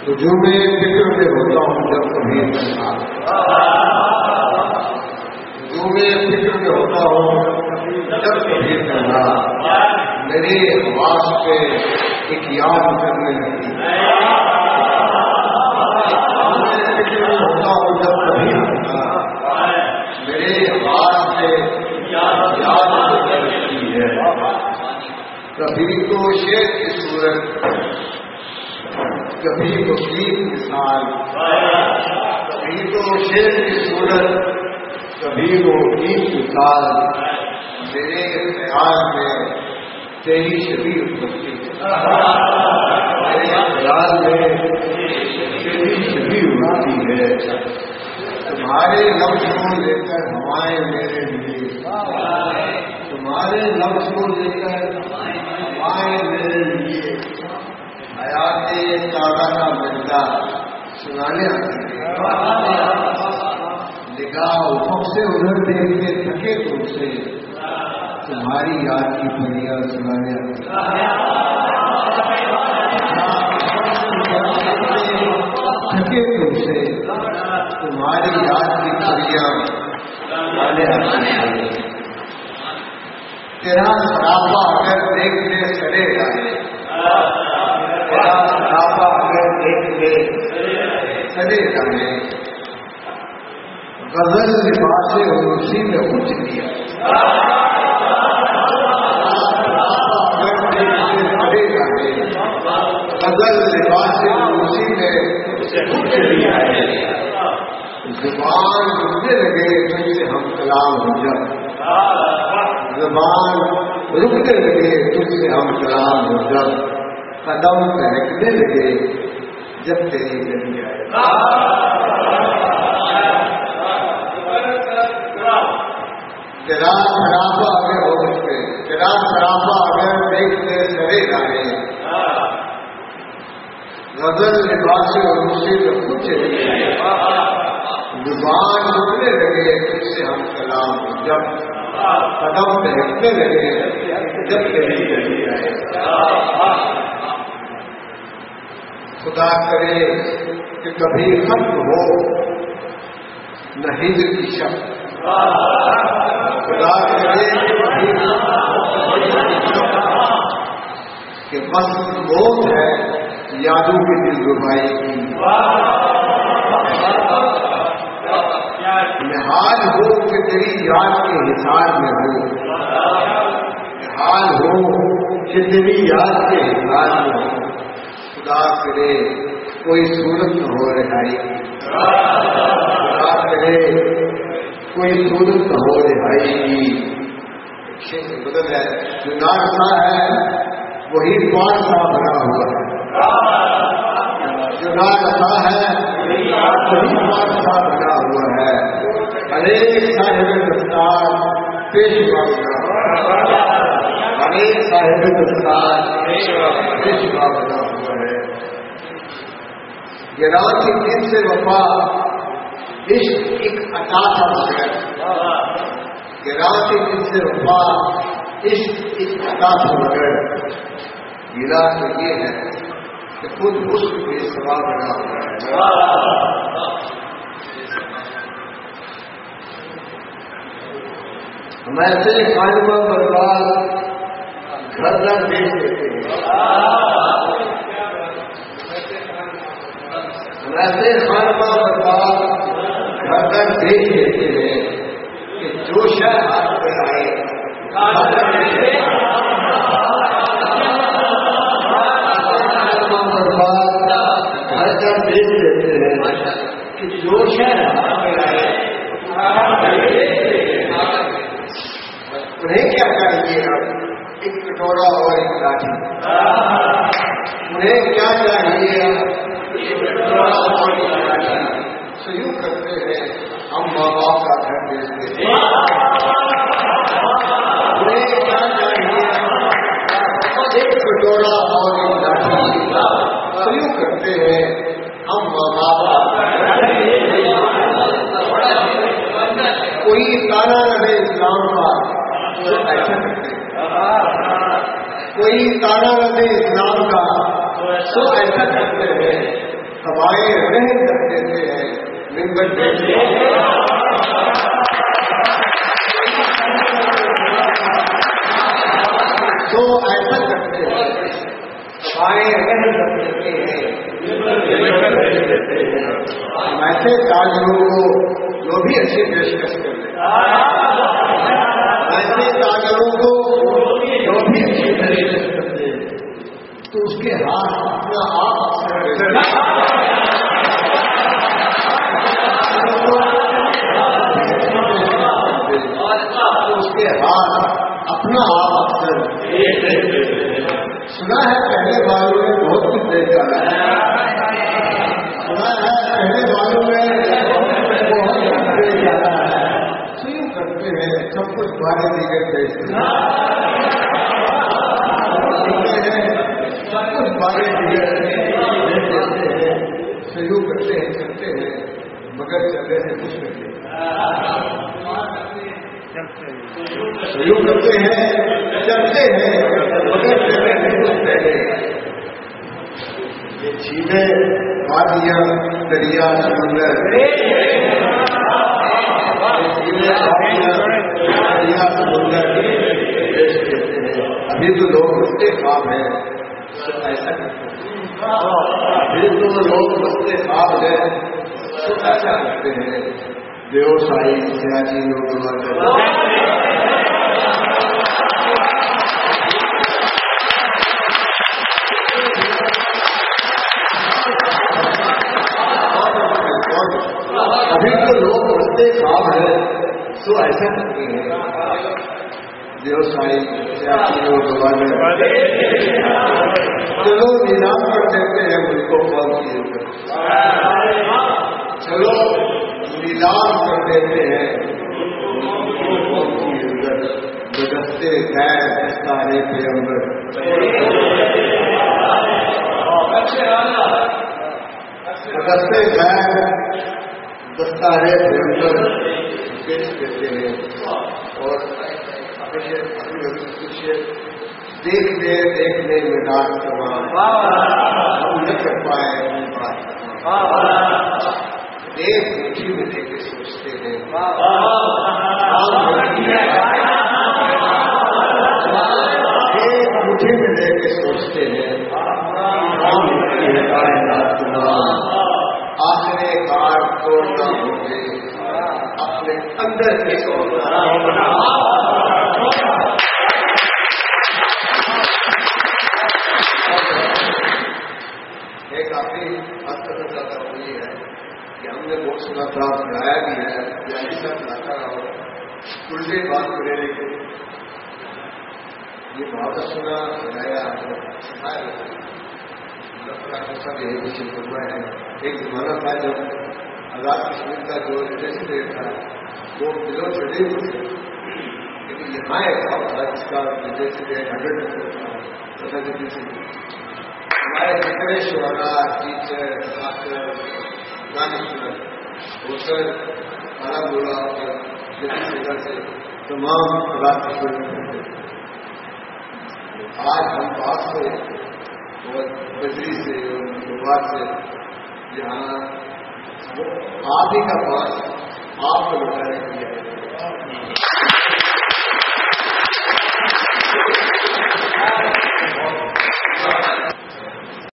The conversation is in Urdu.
رجوع میں فکر میں ہوتا ہوں جب کبھی رجوع میں فکر میں ہوتا ہوں جب کبھی کرنا میرے آواز پہ ایک یاد کرنے لگی فکر میں ہوتا ہوں جب کبھی کرنا میرے آواز پہ یاد کرنے لگی ہے. کبھی تو شیر کی صورت کبھی تو گیت مثال کبھی تو شیر کی صورت کبھی وہ گیت مثال میرے خیال میں تیری شبیہ ہوتی میرے خیال میں تیری شبیہ ہوتی ہے. تمہارے لفظ کو لے کر ہوائیں میرے لیے تمہارے لفظ کو لے کر ہوائیں میرے لیے حیات تازہ کا ملتا سنانے نگاہ افق سے ادھر دیکھ کے تھکے تم سے تمہاری یاد کی پریاں سنانے تھکے تم سے تمہاری یاد کی پریاں سنانے تیرا سراپا اگر دیکھنے چلے جائے اگر دیکھنے چلے جائیں غزل لباس روسی میں کچھ دیا اگر دیکھنے چلے جائیں غزل لباس روسی میں کچھ دیا ہے. زبان رکنے لگے تجھ سے ہم کلام ہو جب زبان رکنے لگے تجھ سے ہم کلام ہو جب قدم بہکنے لگے جب تیری گلی آئے. تیرا سراپا اگر ہو سکے تیرا سراپا اگر دیکھتے چلے جائیں غزل لباس روسی میں کچھ نہیں زبان رکنے لگے تجھ سے ہم کلام ہو جب قدم بہکنے لگے جب تیری گلی آئے. خدا کرے کہ کبھی ختم ہو نہ ہجر کی شک خدا کرے کہ کبھی کہ بس موت ہے یادوں کی دل ربائی کی نہال ہو کہ تیری یاد کے حصار میں ہو نہال ہو کہ تیری یاد کے حصار میں ہو. خدا کرے کوئی صورت نہ ہو رہائی خدا کرے کوئی صورت نہ ہو رہائی کی. شیخ بدل ہے جو نارسا ہے وہی پارسا بنا ہوا ہے جو نارسا ہے وہی پارسا بنا ہوا ہے. ہر ایک صاحب دستار پیشوا بنا ہوا ہے ہر ایک صاحب دستار پیشوا بنا ہوا ہے. گراں کی دل سے وفا عشق ایک عطا تھا مگر گراں کی دل سے وفا عشق ایک عطا تھا مگر گرا تو یہ ہے کہ خود عشق کے سوا بنا ہوا ہے. ہم ایسے خانمہ برباد گھر نہ دیکھ دیتے ہیں ہم ایسے خانمہ برباد گھر نہ دیکھ دیتے ہیں کہ جو شہر ہاتھ پہ آئے خانمہ برباد گھر نہ دیکھ دیتے ہیں کہ جو شہر ہاتھ پہ آئے انہیں کیا چاہیے اب ایک کٹورا اور ایک لاٹھی انہیں کیا چاہیے اب ایک کٹورا اور ایک لاٹھی. سیوں کرتے ہیں ہم ماں باپ کا گھر بیچتے ہیں انہیں کیا چاہیے کوئی تانا نہ دے اسلام کا تو ایسا کرتے ہیں، ہوائیں رہ کر دیتے ہیں ممبر دیتے تو ایسا کرتے ہیں، ہوائیں رہ کر دیتے ہیں ایسے تاجروں کو جو بھی اچھی پیشکش کر رہے ایسے تاجروں کو جو بھی اچھی پیشکش کرتے تو اس کے ہاتھ اپنا آپ اس کے ہاتھ اپنا آپ اکثر سنا ہے پہلے بالوں میں بہت کچھ دیکھا ہے، سنا ہے پہلے بالوں میں بہت کچھ دیکھ جاتا ہے، سیو کرتے ہیں سب کچھ بارے دیگر دیکھتے ہیں، سب کچھ بارے دیگر دیکھ دیتے ہیں، سیو کرتے ہیں مگر چلے سے کچھ کرتے سیو کرتے ہیں چلتے ہیں مگر چلے سے کچھ پہلے یہ جھیلیں وادیاں دریا سمندر دریا سمندر پیش دیتے ہیں، ابھی تو لوگ مستے خواب ہیں تو ایسا کرتے ہیں، ابھی تو لوگ مستے خواب ہیں تو ایسا کرتے ہیں، دیو سائی سیاسی لوگ ابھی تو لوگ رستے خواب ہیں تو ایسا کرتے ہیں، دیو سائی سیاسی لوگ چلو نیلام کر دیتے ہیں مجھ کو فون کیے چلو نیلام کر دیتے ہیں بدستے غیر دستارے پیغمبر بدستے غیر دستارے پیغمبر پیش دیتے ہیں اور کچھ دیکھنے میں ڈانٹ تمام ہم نہ کر پائے ایک مٹھی میں لے کے سوچتے ہیں، ایک مٹھی میں لے کے سوچتے ہیں، آخر کار توڑنا ہوگے اپنے اندر کے ایک کافی حد تک زیادہ ہوئی ہے کہ ہم نے بہت سنا تھا سنایا بھی ہے یعنی سب لاتا رہا الٹے بات کرے لیکن یہ بہت سنا سنایا سکھایا سب یہی کچھ کرنا ہے۔ ایک زمانہ تھا جب آزاد کشمیر کا جو لیجسلیٹر تھا وہ بلو چڑھے ہوئے تھے، لیکن یہاں ایک تھا جس کا لیجسلیٹر 100% سے ہمارے جتنے شعراء ٹیچر ڈاکٹر وہ سر کھانا بولا اور سے تمام رات کرتے آج ہم پاس ہوئے اور بجری سے اور بات سے جہاں آپ ہی کا پاس آپ کو لوٹانے کے لیے